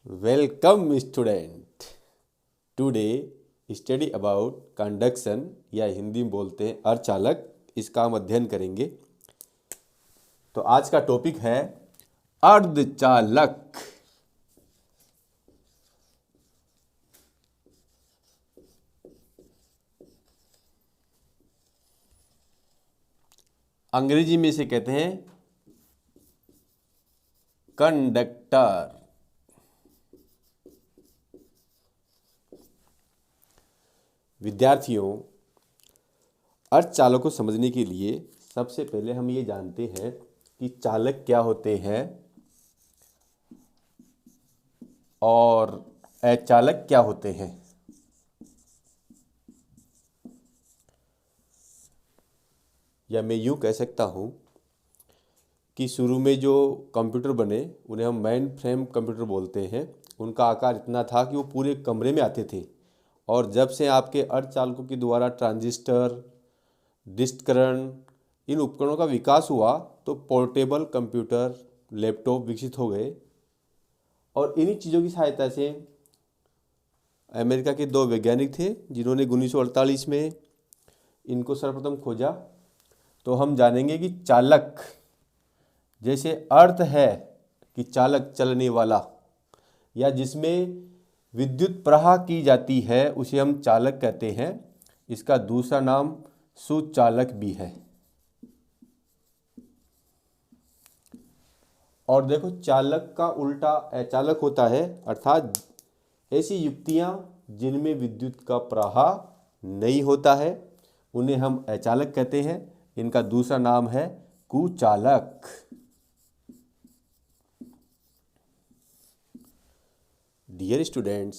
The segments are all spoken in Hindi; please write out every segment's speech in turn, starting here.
Welcome student. Today study about conduction या हिंदी में बोलते हैं अर्धचालक, इसका हम अध्ययन करेंगे। तो आज का टॉपिक है अर्धचालक। अंग्रेजी में इसे कहते हैं कंडक्टर। विद्यार्थियों, अर्धचालक को समझने के लिए सबसे पहले हम ये जानते हैं कि चालक क्या होते हैं और अचालक क्या होते हैं। या मैं यूँ कह सकता हूँ कि शुरू में जो कंप्यूटर बने उन्हें हम मेन फ्रेम कंप्यूटर बोलते हैं। उनका आकार इतना था कि वो पूरे कमरे में आते थे, और जब से आपके अर्धचालकों के द्वारा ट्रांजिस्टर, डिस्करण, इन उपकरणों का विकास हुआ तो पोर्टेबल कंप्यूटर, लैपटॉप विकसित हो गए। और इन्हीं चीज़ों की सहायता से अमेरिका के दो वैज्ञानिक थे जिन्होंने 1948 में इनको सर्वप्रथम खोजा। तो हम जानेंगे कि चालक, जैसे अर्थ है कि चालक चलने वाला या जिसमें विद्युत प्रवाह की जाती है, उसे हम चालक कहते हैं। इसका दूसरा नाम सुचालक भी है। और देखो, चालक का उल्टा अचालक होता है, अर्थात ऐसी युक्तियां जिनमें विद्युत का प्रवाह नहीं होता है उन्हें हम अचालक कहते हैं। इनका दूसरा नाम है कुचालक। डियर स्टूडेंट्स,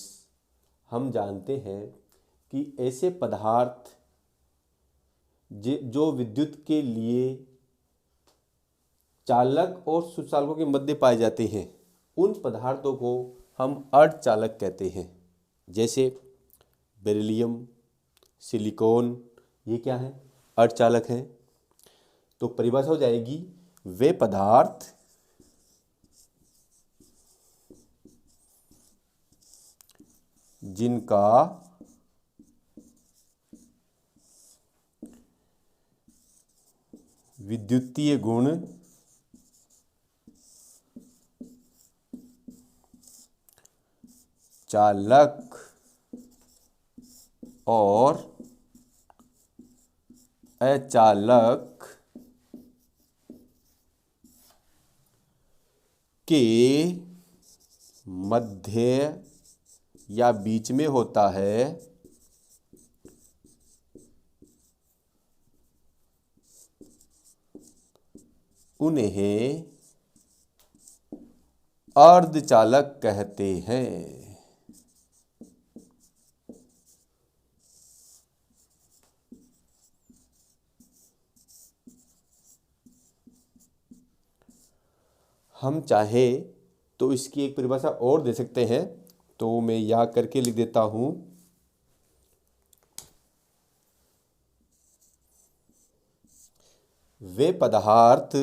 हम जानते हैं कि ऐसे पदार्थ जो विद्युत के लिए चालक और सुचालकों के मध्य पाए जाते हैं, उन पदार्थों को हम अर्धचालक कहते हैं। जैसे बेरिलियम, सिलिकॉन, ये क्या है? अर्धचालक हैं। तो परिभाषा हो जाएगी, वे पदार्थ जिनका विद्युतीय गुण चालक और अचालक के मध्य या बीच में होता है, उन्हें अर्धचालक कहते हैं। हम चाहे तो इसकी एक परिभाषा और दे सकते हैं, तो मैं यहाँ करके लिख देता हूँ। वे पदार्थ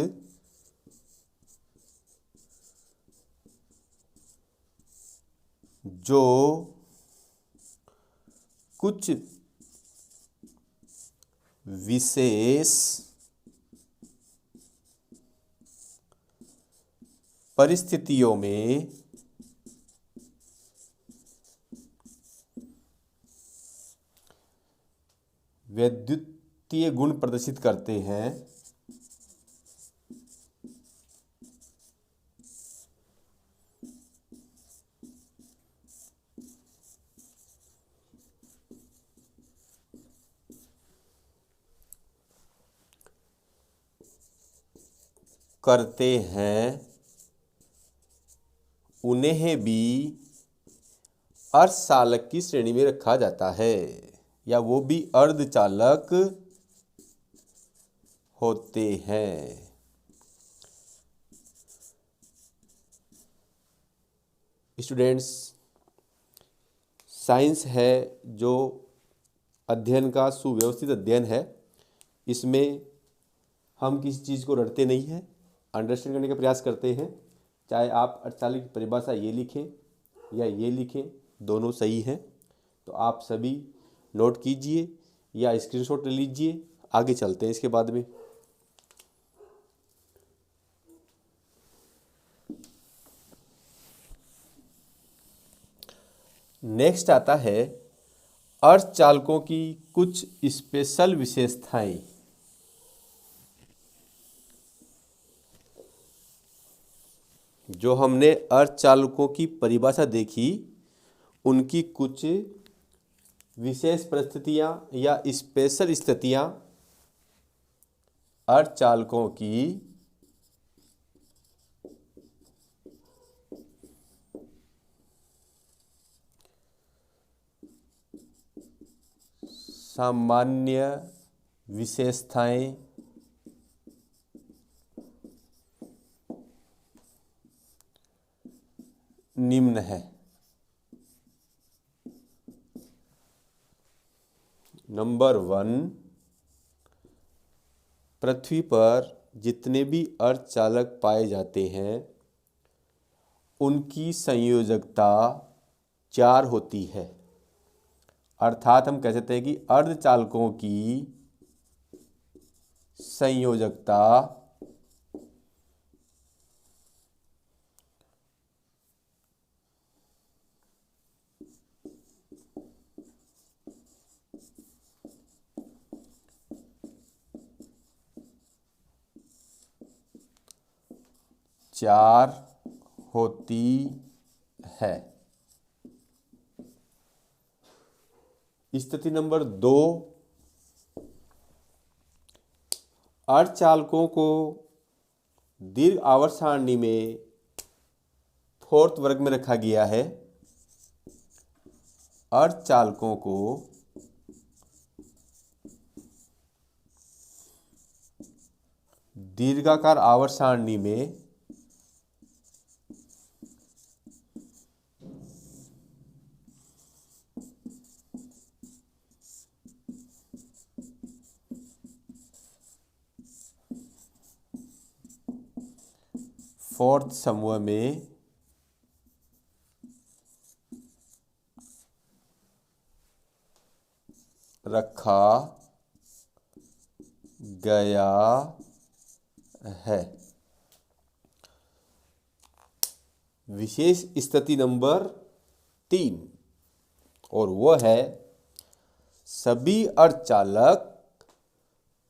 जो कुछ विशेष परिस्थितियों में विद्युतीय गुण प्रदर्शित करते हैं, करते हैं, उन्हें भी अर्धचालक की श्रेणी में रखा जाता है, या वो भी अर्धचालक होते हैं। स्टूडेंट्स, साइंस है जो अध्ययन का सुव्यवस्थित अध्ययन है। इसमें हम किसी चीज़ को रटते नहीं हैं, अंडरस्टैंड करने का प्रयास करते हैं। चाहे आप अर्धचालक की परिभाषा ये लिखें या ये लिखें, दोनों सही हैं। तो आप सभी नोट कीजिए या स्क्रीनशॉट ले लीजिए। आगे चलते हैं इसके बाद में। नेक्स्ट आता है अर्धचालकों की कुछ स्पेशल विशेषताएं। जो हमने अर्धचालकों की परिभाषा देखी, उनकी कुछ विशेष परिस्थितियां या स्पेशल स्थितियां अर्धचालकों की सामान्य विशेषताएं निम्न है। नंबर 1, पृथ्वी पर जितने भी अर्धचालक पाए जाते हैं उनकी संयोजकता 4 होती है। अर्थात हम कह सकते हैं कि अर्धचालकों की संयोजकता 4 होती है। स्थिति नंबर 2, अर्धचालकों को दीर्घ आवर्त सारणी में 4th वर्ग में रखा गया है। अर्धचालकों को दीर्घाकार आवर्त सारणी में फोर्थ समूह में रखा गया है। विशेष स्थिति नंबर 3, और वह है सभी अर्धचालक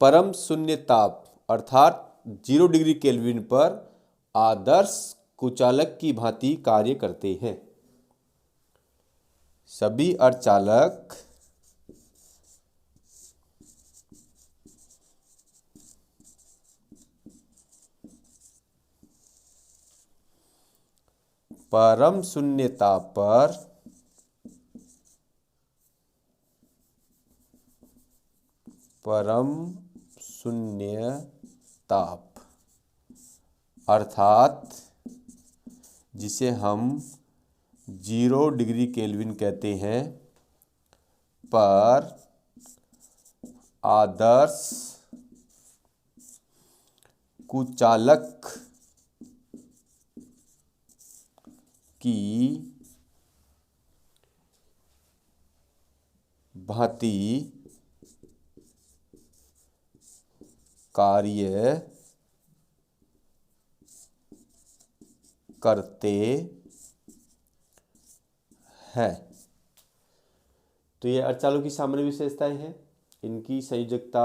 परम शून्य ताप अर्थात 0 डिग्री केल्विन पर आदर्श कुचालक की भांति कार्य करते हैं। सभी अर्धचालक परम शून्य ताप पर परम शून्य ताप अर्थात जिसे हम 0 डिग्री केल्विन कहते हैं पर आदर्श कुचालक की भांति कार्य करते हैं। तो ये अर्धचालकों की सामान्य विशेषताएं हैं। इनकी संयोजकता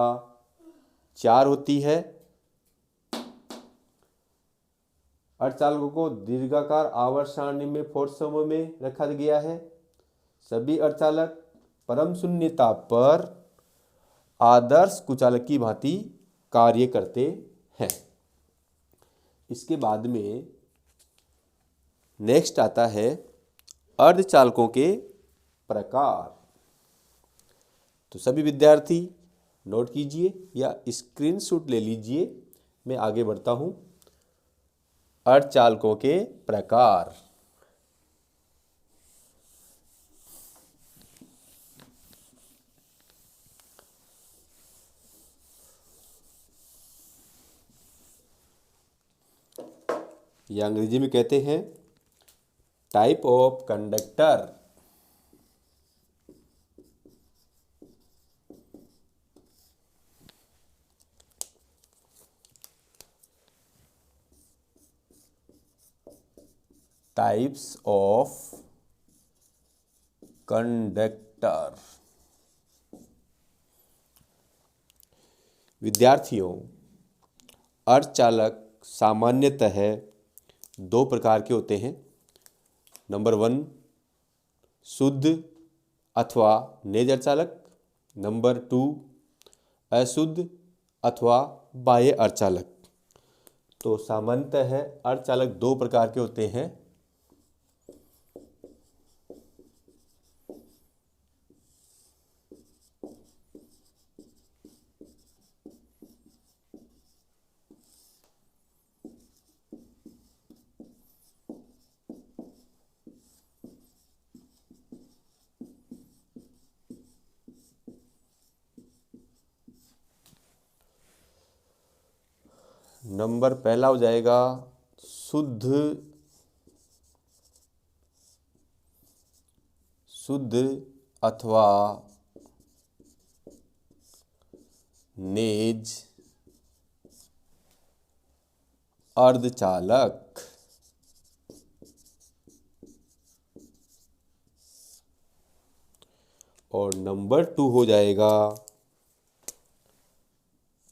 4 होती है। अर्धचालकों को दीर्घाकार आवर्त सारणी में 4th समूह में रखा गया है। सभी अर्धचालक परम शून्य ताप पर आदर्श कुचालक की भांति कार्य करते हैं। इसके बाद में नेक्स्ट आता है अर्धचालकों के प्रकार। तो सभी विद्यार्थी नोट कीजिए या स्क्रीनशॉट ले लीजिए। मैं आगे बढ़ता हूं। अर्धचालकों के प्रकार। या अंग्रेजी में कहते हैं type of conductor. Types of conductor. विद्यार्थियों, अर्धचालक सामान्यतः दो प्रकार के होते हैं। नंबर 1, शुद्ध अथवा नेज अर्धचालक। नंबर 2, अशुद्ध अथवा बाह्य अर्धचालक। तो सामान्यतः अर्धचालक दो प्रकार के होते हैं। नंबर पहला हो जाएगा शुद्ध अथवा नेज अर्धचालक। और नंबर 2 हो जाएगा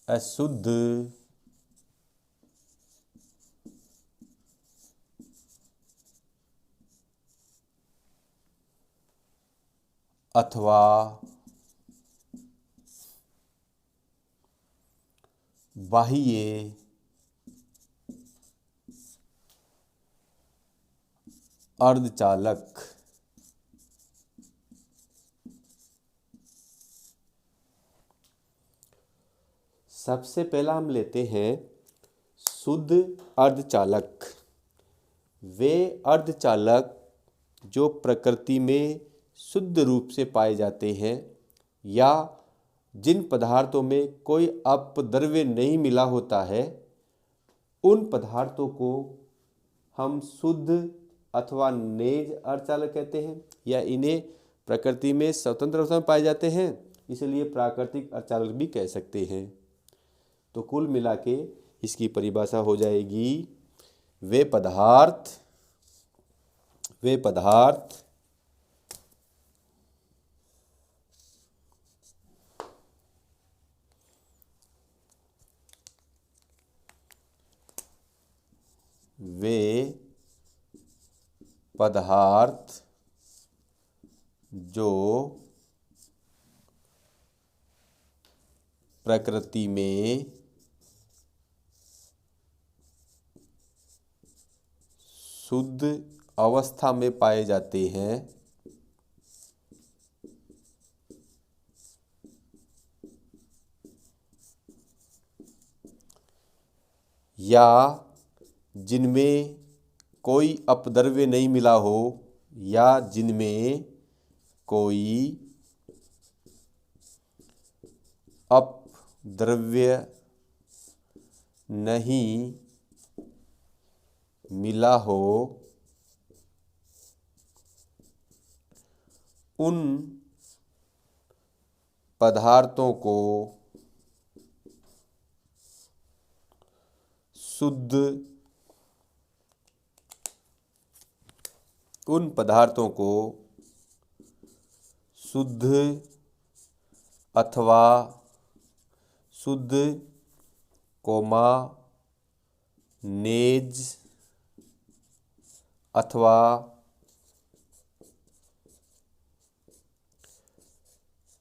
अशुद्ध अथवा बाह्य अर्धचालक। सबसे पहला हम लेते हैं शुद्ध अर्धचालक। वे अर्धचालक जो प्रकृति में शुद्ध रूप से पाए जाते हैं या जिन पदार्थों में कोई अपद्रव्य नहीं मिला होता है, उन पदार्थों को हम शुद्ध अथवा नेज अर्धचालक कहते हैं, या इन्हें प्रकृति में स्वतंत्र अवस्था में पाए जाते हैं, इसलिए प्राकृतिक अर्धचालक भी कह सकते हैं। तो कुल मिला के इसकी परिभाषा हो जाएगी, वे पदार्थ जो प्रकृति में शुद्ध अवस्था में पाए जाते हैं या जिनमें कोई अपद्रव्य नहीं मिला हो या जिनमें कोई अपद्रव्य नहीं मिला हो, उन पदार्थों को शुद्ध अथवा शुद्ध नेज अथवा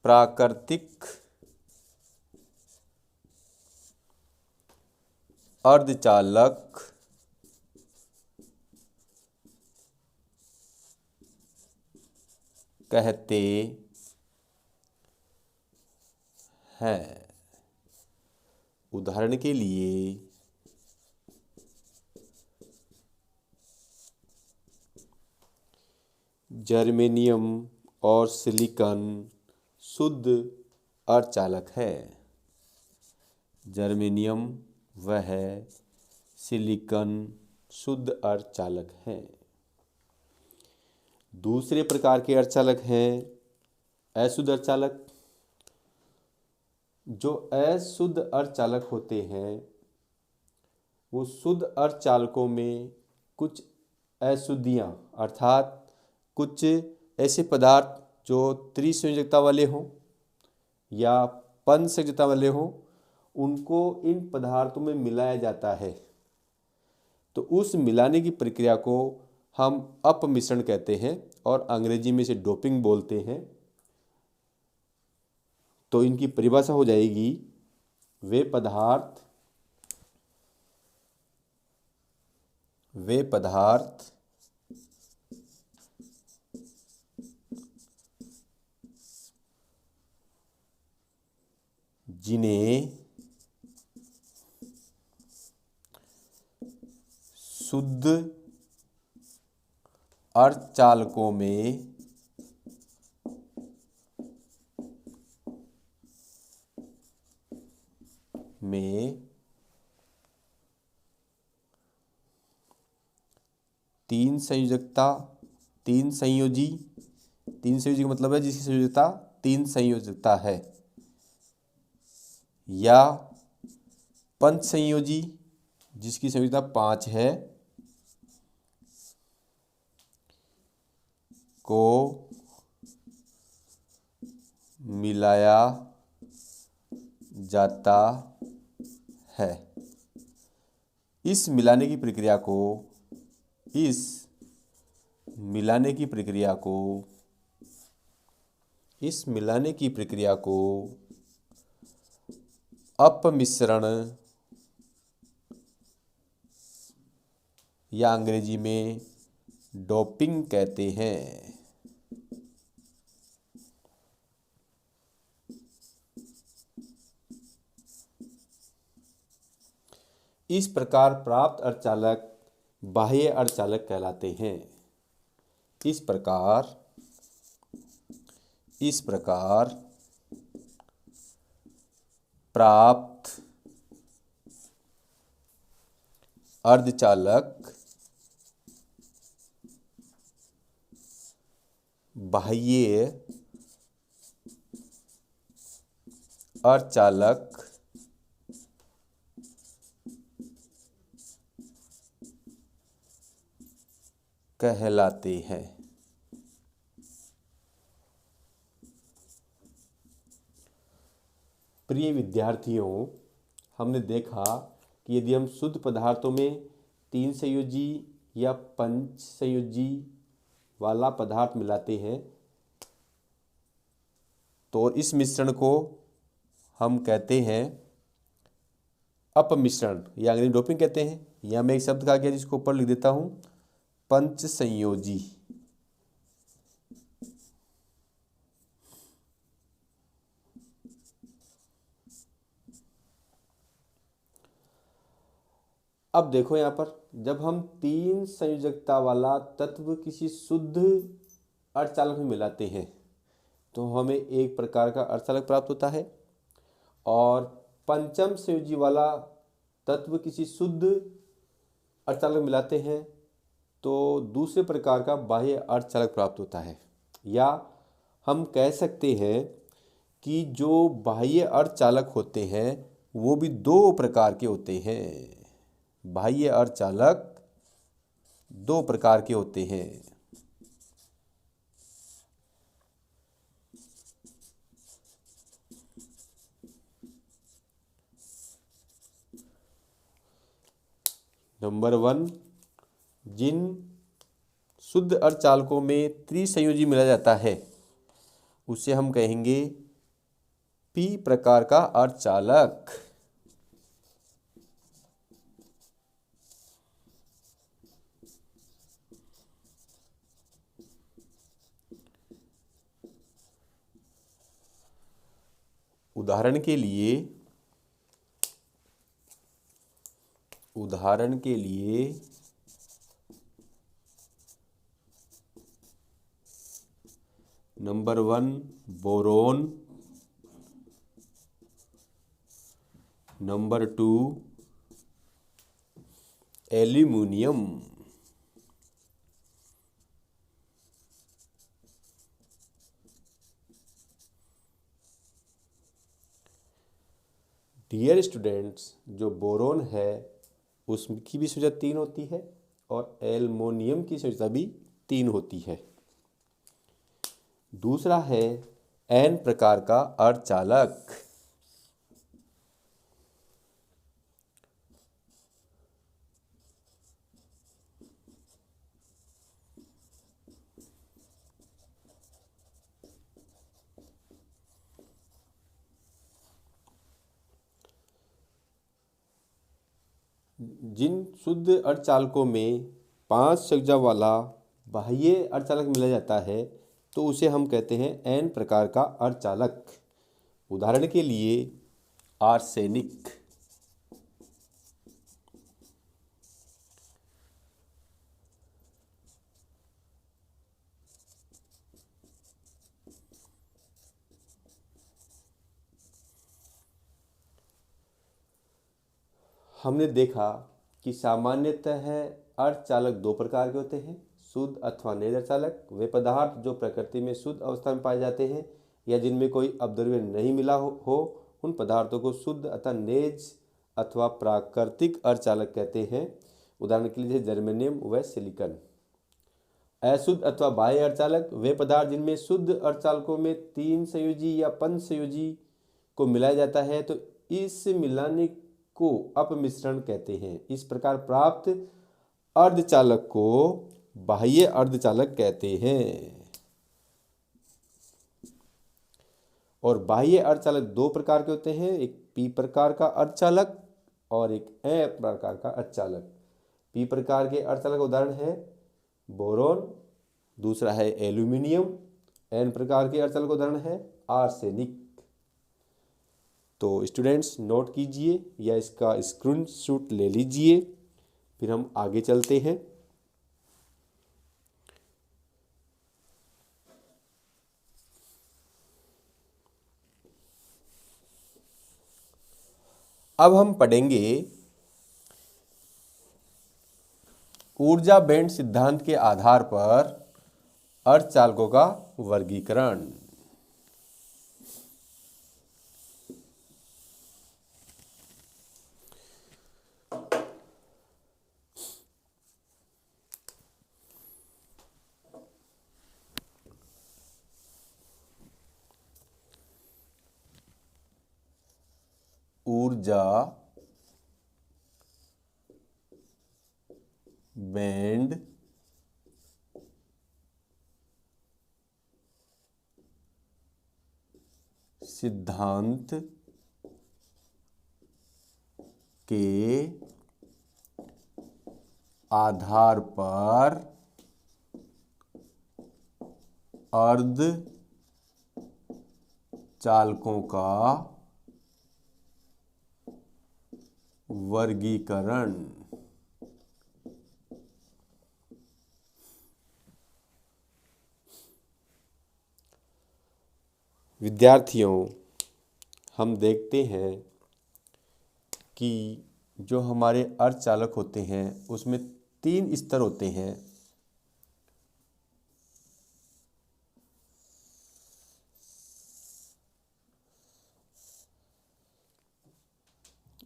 प्राकृतिक अर्धचालक कहते हैं। उदाहरण के लिए जर्मेनियम और सिलिकॉन शुद्ध अर्धचालक है। जर्मेनियम वह सिलिकॉन शुद्ध अर्धचालक है। दूसरे प्रकार के अर्धचालक हैं अशुद्ध अर्धचालक। जो अशुद्ध अर्धचालक होते हैं वो शुद्ध अर्धचालकों में कुछ अशुद्धियाँ अर्थात कुछ ऐसे पदार्थ जो त्रिसंयोजकता वाले हों या पंचसंयोजकता वाले हों, उनको इन पदार्थों में मिलाया जाता है। तो उस मिलाने की प्रक्रिया को हम अपमिश्रण कहते हैं और अंग्रेजी में इसे डोपिंग बोलते हैं। तो इनकी परिभाषा हो जाएगी, वे पदार्थ जिन्हें शुद्ध अर्धचालकों में तीन संयोजी का मतलब है जिसकी संयोजकता तीन संयोजकता है, या पंच संयोजी जिसकी संयोजकता 5 है, को मिलाया जाता है। इस मिलाने की प्रक्रिया को अपमिश्रण या अंग्रेजी में डोपिंग कहते हैं। इस प्रकार प्राप्त अर्धचालक बाह्य अर्धचालक कहलाते हैं। इस प्रकार प्राप्त अर्धचालक बाह्य अर्धचालक कहलाते हैं। प्रिय विद्यार्थियों, हमने देखा कि यदि हम शुद्ध पदार्थों में तीन संयोजी या पंच संयोजी वाला पदार्थ मिलाते हैं तो इस मिश्रण को हम कहते हैं अपमिश्रण या अंग्रेजी डोपिंग कहते हैं। या मैं एक शब्द कहा गया जिसको ऊपर लिख देता हूं, पंच संयोजी। अब देखो यहाँ पर, जब हम तीन संयोजकता वाला तत्व किसी शुद्ध अर्धचालक में मिलाते हैं तो हमें एक प्रकार का अर्धचालक प्राप्त होता है, और पंचम संयोजी वाला तत्व किसी शुद्ध अर्धचालक में मिलाते हैं तो दूसरे प्रकार का बाह्य अर्धचालक प्राप्त होता है। या हम कह सकते हैं कि जो बाह्य अर्धचालक होते हैं वो भी दो प्रकार के होते हैं। बाह्य अर्धचालक दो प्रकार के होते हैं। नंबर 1, जिन शुद्ध अर्धचालकों में त्रिसंयोजी मिला जाता है उसे हम कहेंगे पी प्रकार का अर्धचालक। उदाहरण के लिए number 1 boron, number 2 aluminium. Dear students, जो बोरोन है उसकी भी संयोजकता 3 होती है और एल्युमिनियम की संयोजकता भी 3 होती है। दूसरा है एन प्रकार का अर्धचालक। जिन शुद्ध अर्धचालकों में 5 संयोजक वाला बाह्य अर्धचालक मिला जाता है तो उसे हम कहते हैं एन प्रकार का अर्धचालक। उदाहरण के लिए आर्सेनिक। हमने देखा कि सामान्यतः अर्धचालक 2 प्रकार के होते हैं, शुद्ध अथवा नेज अर्धचालक। वे पदार्थ जो प्रकृति में शुद्ध अवस्था में पाए जाते हैं या जिनमें कोई अपद्रव्य नहीं मिला हो उन पदार्थों को शुद्ध अथवा नेज अथवा प्राकृतिक अर्धचालक कहते हैं। उदाहरण के लिए जर्मेनियम व सिलिकॉन। अशुद्ध अथवा बाह्य अर्धचालक वे पदार्थ जिनमें शुद्ध अर्धचालकों में 3 संयोजी या पंचसंयोजी को मिलाया जाता है तो इस मिलाने को अपमिश्रण कहते हैं। इस प्रकार प्राप्त अर्धचालक को बाह्य अर्धचालक कहते हैं। और बाह्य अर्धचालक 2 प्रकार के होते हैं, एक पी प्रकार का अर्धचालक और एक ए प्रकार का अर्धचालक। पी प्रकार के अर्धचालक उदाहरण है बोरोन, दूसरा है एल्यूमिनियम। एन प्रकार के अर्धचालक उदाहरण है आर्सेनिक। तो स्टूडेंट्स नोट कीजिए या इसका स्क्रीनशॉट ले लीजिए, फिर हम आगे चलते हैं। अब हम पढ़ेंगे ऊर्जा बैंड सिद्धांत के आधार पर अर्धचालकों का वर्गीकरण। ऊर्जा बैंड सिद्धांत के आधार पर अर्धचालकों का वर्गीकरण। विद्यार्थियों, हम देखते हैं कि जो हमारे अर्धचालक होते हैं उसमें 3 स्तर होते हैं।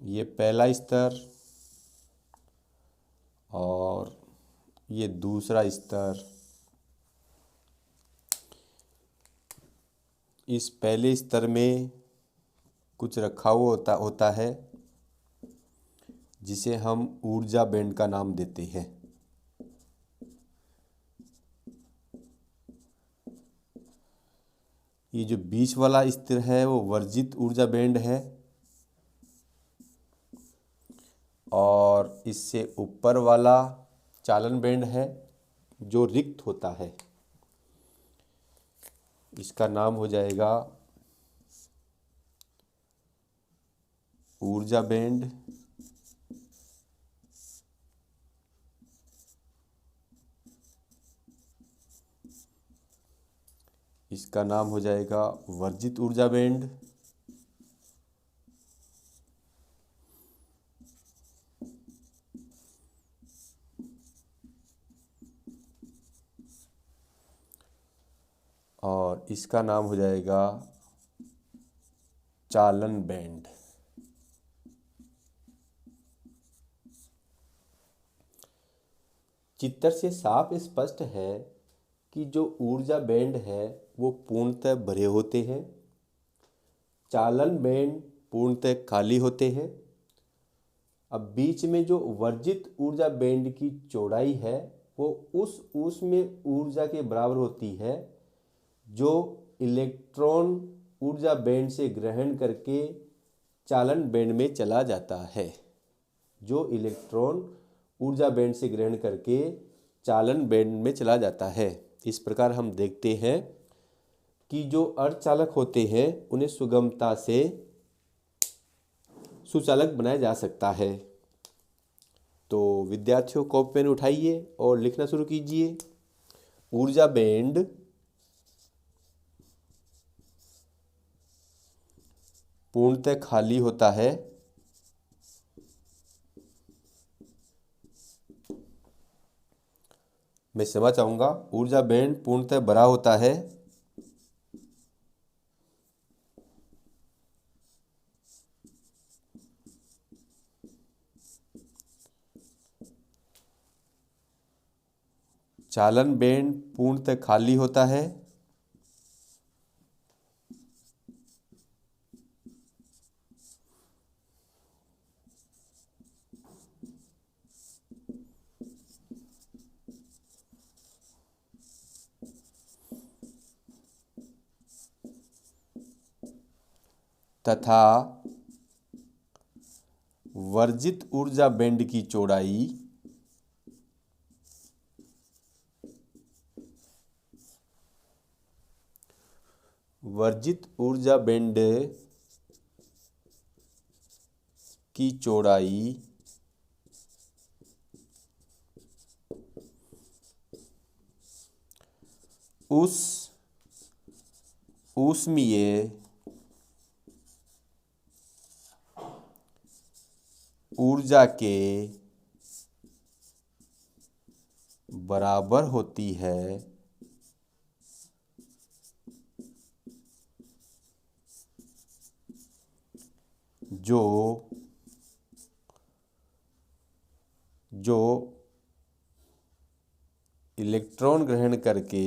ये पहला स्तर और ये दूसरा स्तर। इस पहले स्तर में कुछ रखा हुआ होता है जिसे हम ऊर्जा बैंड का नाम देते हैं। ये जो बीच वाला स्तर है वो वर्जित ऊर्जा बैंड है और इससे ऊपर वाला चालन बैंड है जो रिक्त होता है। इसका नाम हो जाएगा ऊर्जा बैंड। इसका नाम हो जाएगा वर्जित ऊर्जा बैंड। और इसका नाम हो जाएगा चालन बैंड। चित्र से साफ स्पष्ट है कि जो ऊर्जा बैंड है वो पूर्णतः भरे होते हैं, चालन बैंड पूर्णतः खाली होते हैं। अब बीच में जो वर्जित ऊर्जा बैंड की चौड़ाई है वो उस ऊष्मीय ऊर्जा के बराबर होती है जो इलेक्ट्रॉन ऊर्जा बैंड से ग्रहण करके चालन बैंड में चला जाता है। जो इलेक्ट्रॉन ऊर्जा बैंड से ग्रहण करके चालन बैंड में चला जाता है। इस प्रकार हम देखते हैं कि जो अर्धचालक होते हैं उन्हें सुगमता से सुचालक बनाया जा सकता है। तो विद्यार्थियों कॉपी पेन उठाइए और लिखना शुरू कीजिए। ऊर्जा बैंड पूर्णतः खाली होता है, मैं समझ चाहूँगा। ऊर्जा बैंड पूर्णतः भरा होता है, चालन बैंड पूर्णतः खाली होता है, तथा वर्जित ऊर्जा बैंड की चौड़ाई वर्जित ऊर्जा बैंड की चौड़ाई उस ऊष्मीय ऊर्जा के बराबर होती है जो इलेक्ट्रॉन ग्रहण करके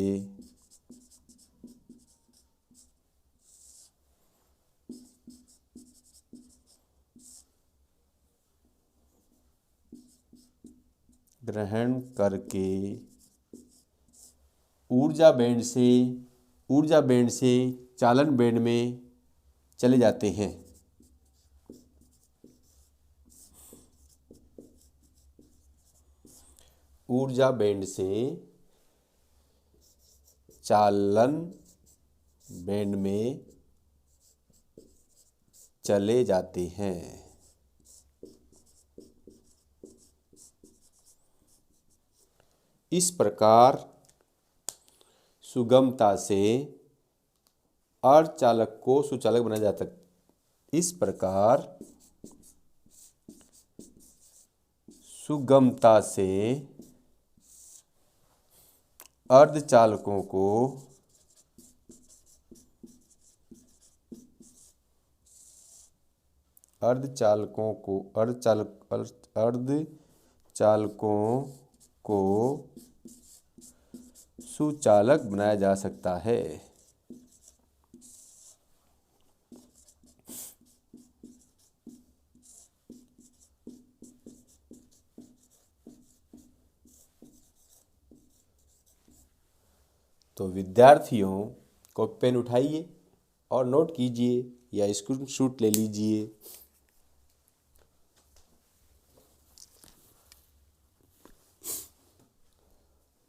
ऊर्जा बैंड से चालन बैंड में चले जाते हैं। ऊर्जा बैंड से चालन बैंड में चले जाते हैं। इस प्रकार सुगमता से अर्धचालक को सुचालक बनाया जाता है। इस प्रकार सुगमता से अर्धचालकों को सुचालक बनाया जा सकता है। तो विद्यार्थियों को पेन उठाइए और नोट कीजिए या स्क्रीनशॉट ले लीजिए।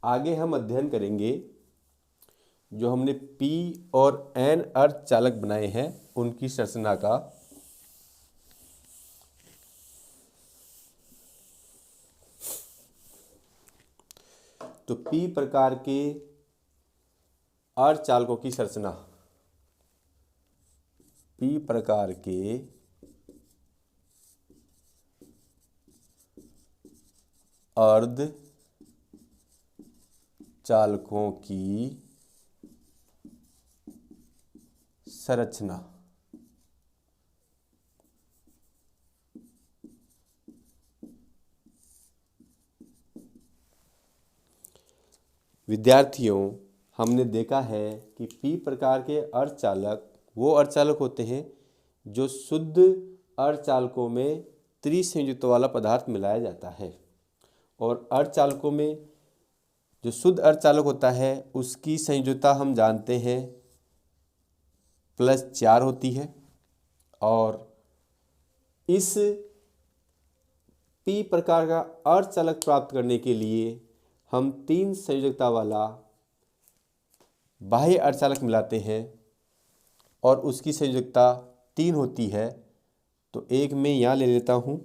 आगे हम अध्ययन करेंगे जो हमने P और N अर्धचालक बनाए हैं उनकी संरचना का। तो P प्रकार के अर्धचालकों की संरचना। P प्रकार के अर्धचालकों की संरचना। विद्यार्थियों, हमने देखा है कि पी प्रकार के अर्धचालक वो अर्धचालक होते हैं जो शुद्ध अर्धचालकों में त्रिसंयुक्त वाला पदार्थ मिलाया जाता है, और अर्धचालकों में जो शुद्ध अर्धचालक होता है उसकी संयुजता हम जानते हैं +4 होती है। और इस पी प्रकार का अर्धचालक प्राप्त करने के लिए हम 3 संयोजकता वाला बाह्य अर्धचालक मिलाते हैं और उसकी संयोजकता 3 होती है। तो एक मैं यहाँ ले लेता हूँ,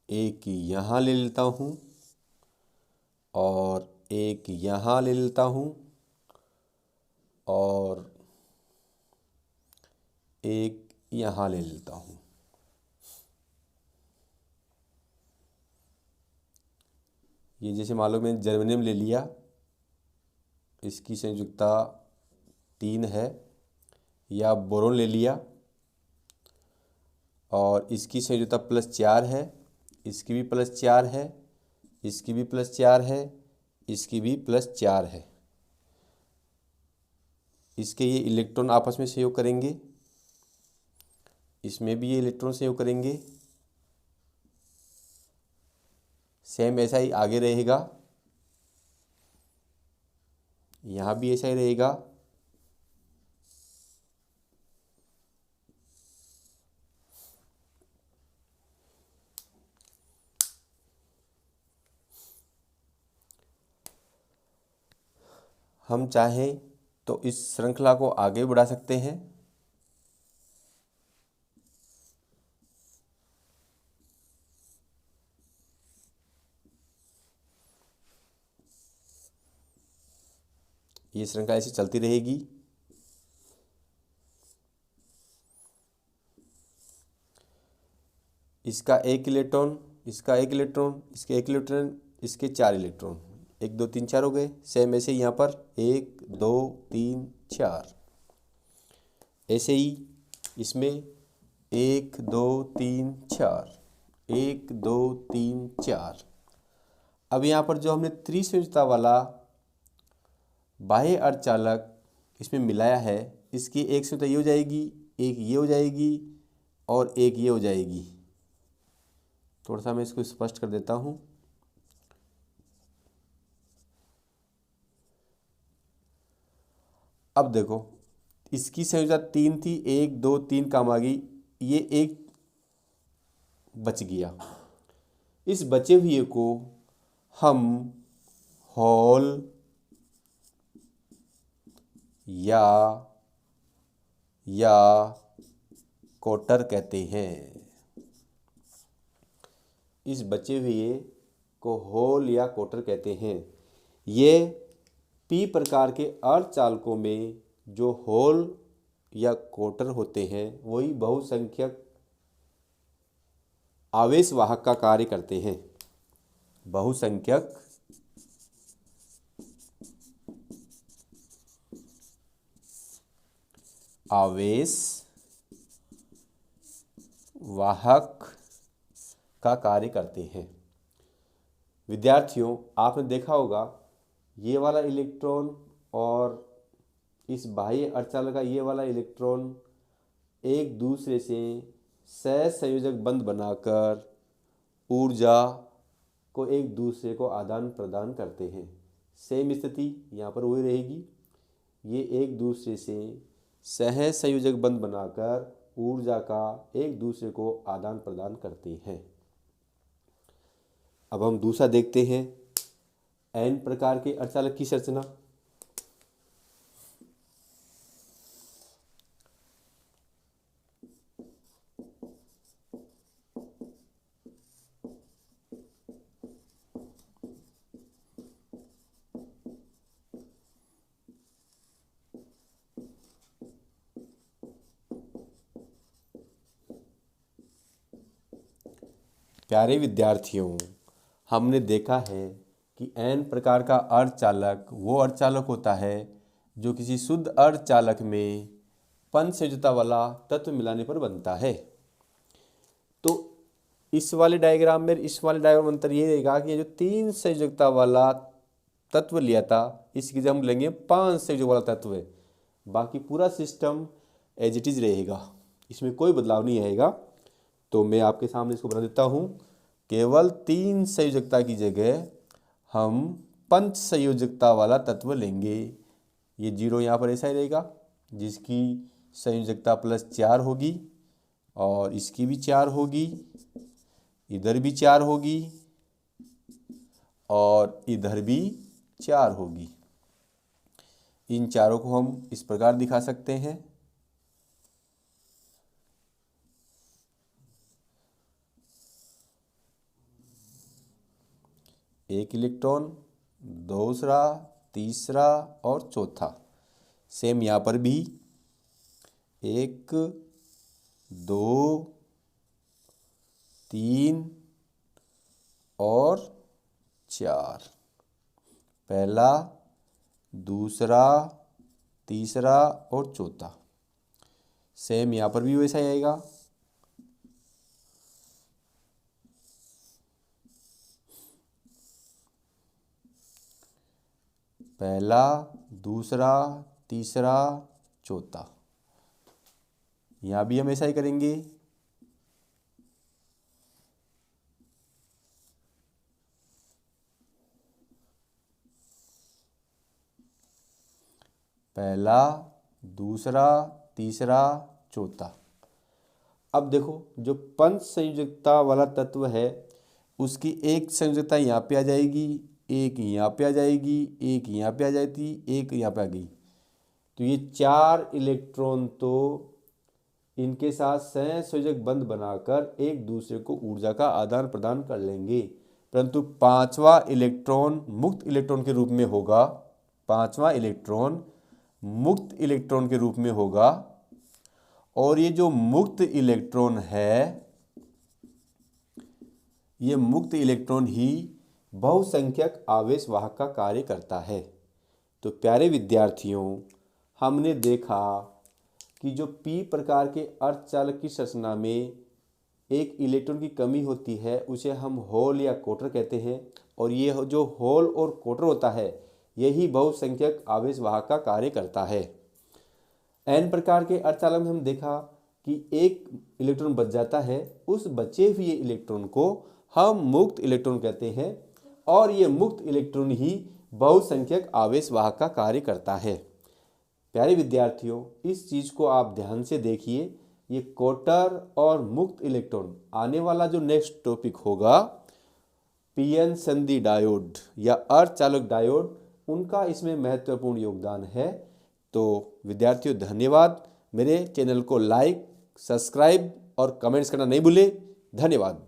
एक यहाँ ले लेता हूँ और एक यहाँ ले लेता हूँ और एक यहाँ ले लेता हूँ। ये जैसे मान लो मैंने जर्मेनियम ले लिया, इसकी संयुजकता 3 है, या बोरोन ले लिया और इसकी संयुजकता +4 है, इसकी भी +4 है, इसकी भी +4 है, इसकी भी +4 है। इसके ये इलेक्ट्रॉन आपस में सहयोग करेंगे, इसमें भी ये इलेक्ट्रॉन सहयोग करेंगे, सेम ऐसा ही आगे रहेगा, यहाँ भी ऐसा ही रहेगा। हम चाहें तो इस श्रृंखला को आगे बढ़ा सकते हैं। ये श्रृंखला ऐसे चलती रहेगी। इसका 1 इलेक्ट्रॉन, इसका 1 इलेक्ट्रॉन, इसके 1 इलेक्ट्रॉन, इसके 4 इलेक्ट्रॉन, 1 2 3 4 हो गए। सेम ऐसे यहाँ पर 1 2 3 4, ऐसे ही इसमें 1 2 3 4, 1 2 3 4। अब यहाँ पर जो हमने त्रिसंयोजकता वाला बाह्य अर्धचालक इसमें मिलाया है, इसकी एक संयोजकता ये हो जाएगी, एक ये हो जाएगी और एक ये हो जाएगी। थोड़ा सा मैं इसको स्पष्ट कर देता हूँ। अब देखो, इसकी संयोजकता 3 थी, 1 2 3 काम आ गई, ये एक बच गया। इस बचे हुए को हम हॉल या कोटर कहते हैं। इस बचे हुए को होल या कोटर कहते हैं। ये पी प्रकार के अर्धचालकों में जो होल या कोटर होते हैं वही बहुसंख्यक आवेश वाहक का कार्य करते हैं। बहुसंख्यक आवेश वाहक का कार्य करते हैं। विद्यार्थियों, आपने देखा होगा ये वाला इलेक्ट्रॉन और इस बाह्य अर्धचालक का ये वाला इलेक्ट्रॉन एक दूसरे से सहसंयोजक बंध बनाकर ऊर्जा को एक दूसरे को आदान प्रदान करते हैं। सेम स्थिति यहाँ पर वही रहेगी। ये एक दूसरे से सहसंयोजक बंध बनाकर ऊर्जा का एक दूसरे को आदान प्रदान करते हैं। अब हम दूसरा देखते हैं, एन प्रकार के अर्धचालक की संरचना। प्यारे विद्यार्थियों, हमने देखा है कि एन प्रकार का अर्धचालक वो अर्धचालक होता है जो किसी शुद्ध अर्धचालक में पंचसंयोजकता वाला तत्व मिलाने पर बनता है। तो इस वाले डायग्राम में इस वाले डायग्राम में अंतर ये रहेगा कि ये जो 3 संयोजकता वाला तत्व लिया था इसकी जगह हम लेंगे 5 संयोजक वाला तत्व है। बाकी पूरा सिस्टम एज इट इज़ रहेगा, इसमें कोई बदलाव नहीं आएगा। तो मैं आपके सामने इसको बता देता हूँ, केवल 3 संयोजकता की जगह हम 5 संयोजकता वाला तत्व लेंगे। ये 0 यहाँ पर ऐसा ही रहेगा, जिसकी संयोजकता +4 होगी और इसकी भी 4 होगी, इधर भी 4 होगी और इधर भी 4 होगी। इन चारों को हम इस प्रकार दिखा सकते हैं। एक इलेक्ट्रॉन, दूसरा, तीसरा और चौथा। सेम यहाँ पर भी 1 2 3 और 4, पहला, दूसरा, तीसरा और चौथा। सेम यहाँ पर भी वैसा ही आएगा। पहला, दूसरा, तीसरा, चौथा। यहाँ भी हम ऐसा ही करेंगे। पहला, दूसरा, तीसरा, चौथा। अब देखो, जो 5 संयोजकता वाला तत्व है उसकी एक संयोजकता यहाँ पे आ जाएगी, एक यहाँ पे आ जाएगी, एक यहाँ पे आ जाती, एक यहाँ पे आ गई। तो ये 4 इलेक्ट्रॉन तो इनके साथ सहसंयोजक बंध बनाकर एक दूसरे को ऊर्जा का आदान प्रदान कर लेंगे, परंतु 5वां इलेक्ट्रॉन मुक्त इलेक्ट्रॉन के रूप में होगा। 5वां इलेक्ट्रॉन मुक्त इलेक्ट्रॉन के रूप में होगा और ये जो मुक्त इलेक्ट्रॉन है, ये मुक्त इलेक्ट्रॉन ही बहुसंख्यक आवेश वाहक का कार्य करता है। तो प्यारे विद्यार्थियों, हमने देखा कि जो पी प्रकार के अर्धचालक की संरचना में एक इलेक्ट्रॉन की कमी होती है उसे हम होल या कोटर कहते हैं, और ये जो होल और कोटर होता है यही बहुसंख्यक आवेश वाहक का कार्य करता है। एन प्रकार के अर्धचालक में हम देखा कि एक इलेक्ट्रॉन बच जाता है, उस बचे हुए इलेक्ट्रॉन को हम मुक्त इलेक्ट्रॉन कहते हैं और ये मुक्त इलेक्ट्रॉन ही बहुसंख्यक आवेश वाहक का कार्य करता है। प्यारे विद्यार्थियों, इस चीज़ को आप ध्यान से देखिए। ये कोटर और मुक्त इलेक्ट्रॉन, आने वाला जो नेक्स्ट टॉपिक होगा पीएन संधि डायोड या अर्धचालक डायोड, उनका इसमें महत्वपूर्ण योगदान है। तो विद्यार्थियों, धन्यवाद। मेरे चैनल को लाइक, सब्सक्राइब और कमेंट्स करना नहीं भूलें। धन्यवाद।